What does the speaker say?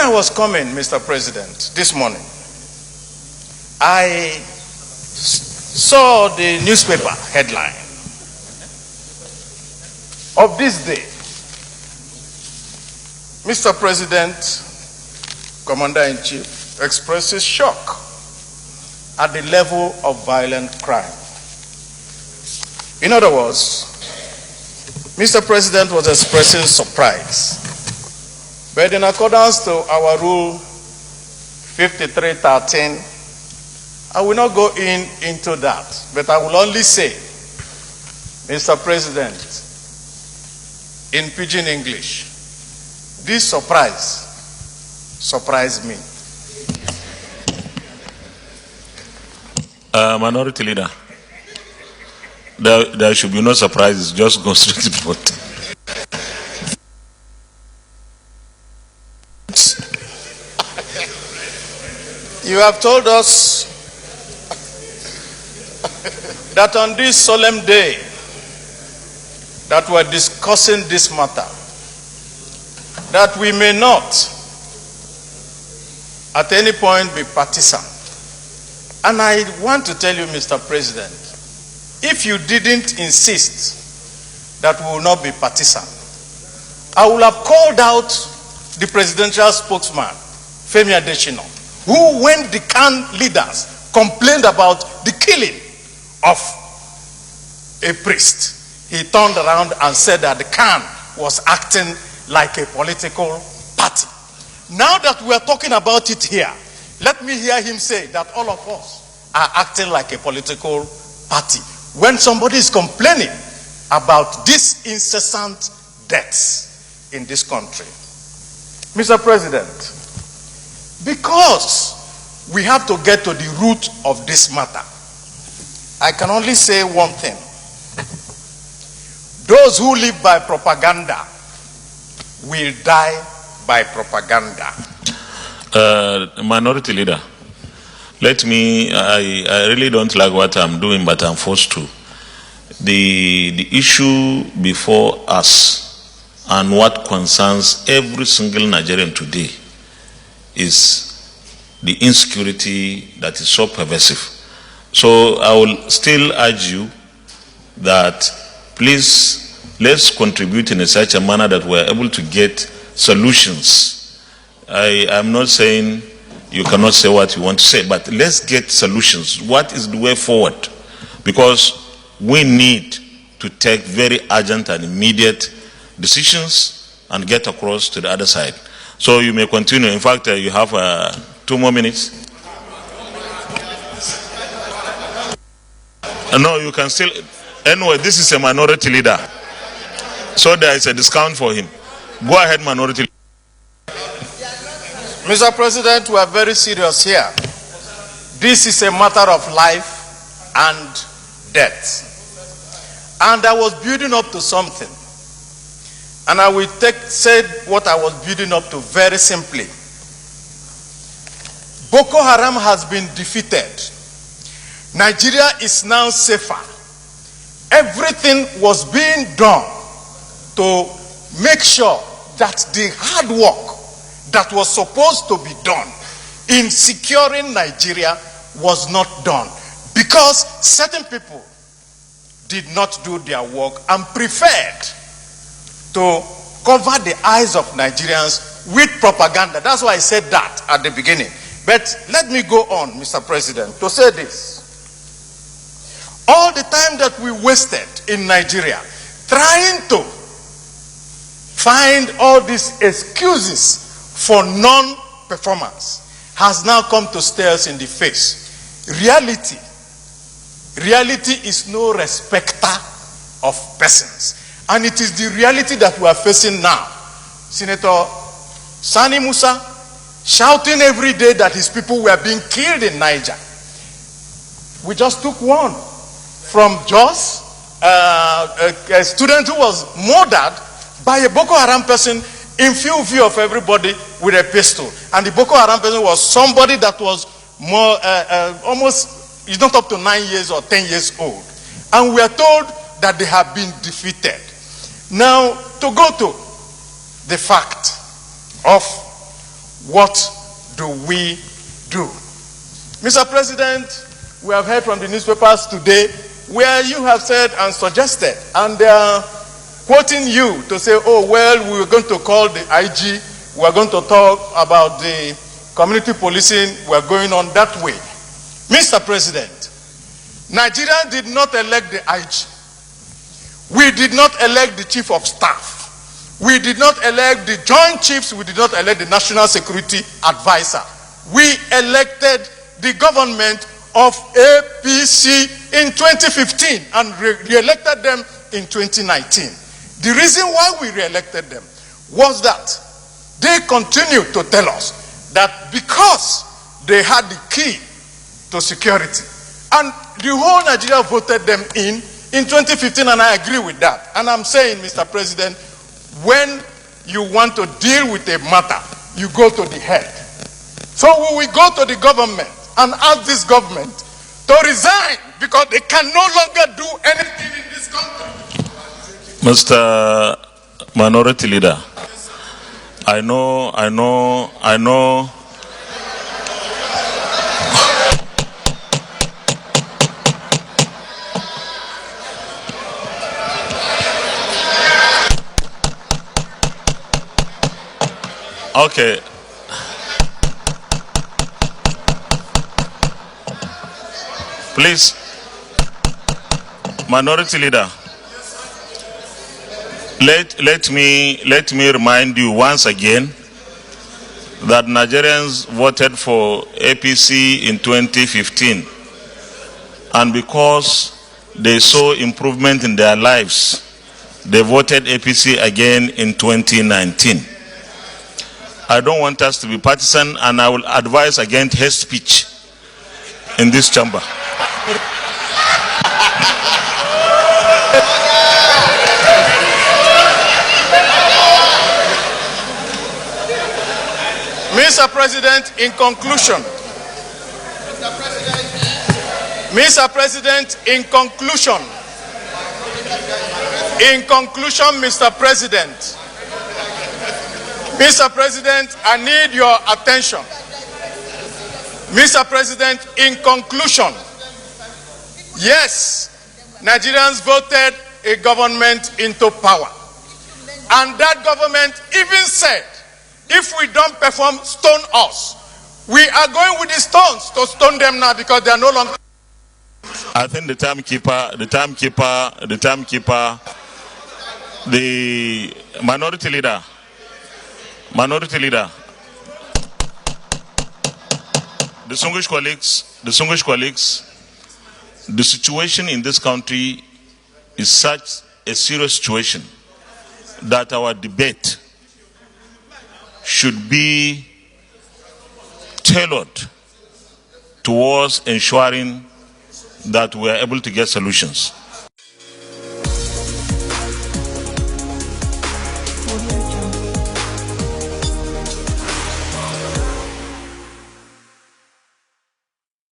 I was coming, Mr. President, this morning, I saw the newspaper headline of this day. Mr. President, Commander-in-Chief, expresses shock at the level of violent crime. In other words, Mr. President was expressing surprise. But in accordance to our Rule 5313, I will not go into that, but I will only say, Mr. President, in pidgin English, this surprise surprised me. Minority Leader, there should be no surprises, just go straight to the point. You have told us that on this solemn day that we're discussing this matter, that we may not at any point be partisan. And I want to tell you, Mr. President, if you didn't insist that we will not be partisan, I would have called out the presidential spokesman, Femi Adesina, who, when the CAN leaders complained about the killing of a priest, he turned around and said that the CAN was acting like a political party. Now that we are talking about it here, let me hear him say that all of us are acting like a political party when somebody is complaining about these incessant deaths in this country. Mr. President, because we have to get to the root of this matter, I can only say one thing. Those who live by propaganda will die by propaganda. Minority Leader, let me, I really don't like what I'm doing, but I'm forced to. The issue before us and what concerns every single Nigerian today is the insecurity that is so pervasive. So I will still urge you that please, let's contribute in such a manner that we're able to get solutions. I am not saying you cannot say what you want to say, but let's get solutions. What is the way forward? Because we need to take very urgent and immediate decisions and get across to the other side. So you may continue. In fact, you have 2 more minutes. No, you can still. Anyway, this is a minority leader, so there is a discount for him. Go ahead, minority leader. Mr. President, we are very serious here. This is a matter of life and death. And I was building up to something. And I will say what I was building up to very simply. Boko Haram has been defeated. Nigeria is now safer. Everything was being done to make sure that the hard work that was supposed to be done in securing Nigeria was not done because certain people did not do their work and preferred to cover the eyes of Nigerians with propaganda. That's why I said that at the beginning. But let me go on, Mr. President, to say this. All the time that we wasted in Nigeria trying to find all these excuses for non-performance has now come to stare us in the face. Reality is no respecter of persons. And it is the reality that we are facing now. Senator Sani Musa shouting every day that his people were being killed in Niger. We just took one from Jos, a student who was murdered by a Boko Haram person in full view of everybody with a pistol. And the Boko Haram person was somebody that was more, almost, he's not up to 9 years or 10 years old. And we are told that they have been defeated. Now, to go to the fact of what do we do? Mr. President, we have heard from the newspapers today where you have said and suggested, and they are quoting you to say, oh, well, we were going to call the IG, we are going to talk about the community policing, we are going on that way. Mr. President, Nigeria did not elect the IG. We did not elect the Chief of Staff. We did not elect the Joint Chiefs. We did not elect the National Security Advisor. We elected the government of APC in 2015 and re-elected them in 2019. The reason why we re-elected them was that they continued to tell us that because they had the key to security, and the whole Nigeria voted them in 2015, and I agree with that. And I'm saying, Mr. President, when you want to deal with a matter, you go to the head. So we will go to the government and ask this government to resign because they can no longer do anything in this country. Mr. Minority Leader, I know. Okay. Please, Minority Leader, let me remind you once again that Nigerians voted for APC in 2015, and because they saw improvement in their lives, they voted APC again in 2019. I don't want us to be partisan, and I will advise against hate speech in this chamber. Mr. President, in conclusion, Mr. President, in conclusion, Mr. President, I need your attention. Mr. President, in conclusion, yes, Nigerians voted a government into power. And that government even said, if we don't perform, stone us. We are going with the stones to stone them now because they are no longer. I think the timekeeper, the minority leader, distinguished colleagues, the situation in this country is such a serious situation that our debate should be tailored towards ensuring that we are able to get solutions.